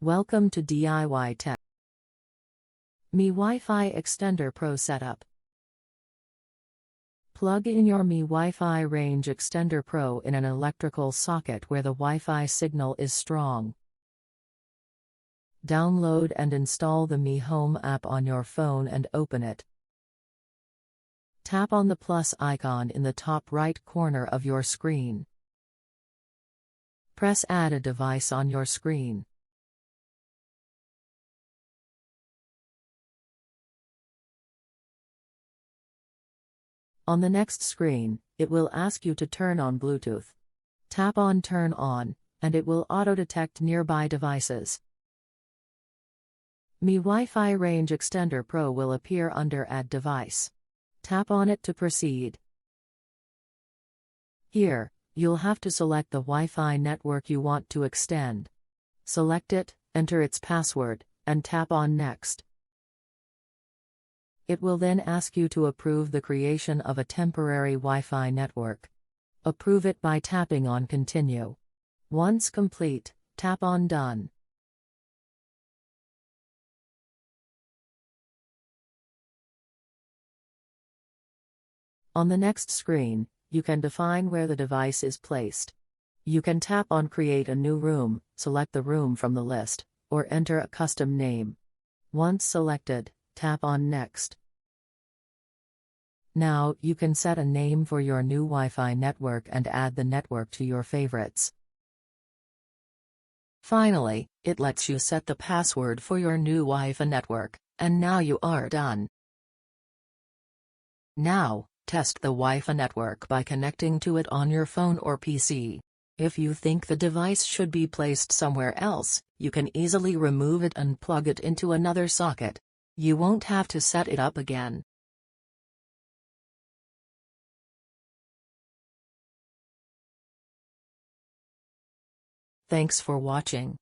Welcome to DIY Tech. Mi WiFi Extender Pro Setup. Plug in your Mi WiFi Range Extender Pro in an electrical socket where the Wi-Fi signal is strong. Download and install the Mi Home app on your phone and open it. Tap on the plus icon in the top right corner of your screen. Press Add a device on your screen. On the next screen, it will ask you to turn on Bluetooth. Tap on Turn On, and it will auto-detect nearby devices. Mi WiFi Range Extender Pro will appear under Add Device. Tap on it to proceed. Here, you'll have to select the Wi-Fi network you want to extend. Select it, enter its password, and tap on Next. It will then ask you to approve the creation of a temporary Wi-Fi network. Approve it by tapping on Continue. Once complete, tap on Done. On the next screen, you can define where the device is placed. You can tap on Create a new room, select the room from the list, or enter a custom name. Once selected, tap on Next. Now, you can set a name for your new Wi-Fi network and add the network to your favorites. Finally, it lets you set the password for your new Wi-Fi network, and now you are done. Now, test the Wi-Fi network by connecting to it on your phone or PC. If you think the device should be placed somewhere else, you can easily remove it and plug it into another socket. You won't have to set it up again. Thanks for watching.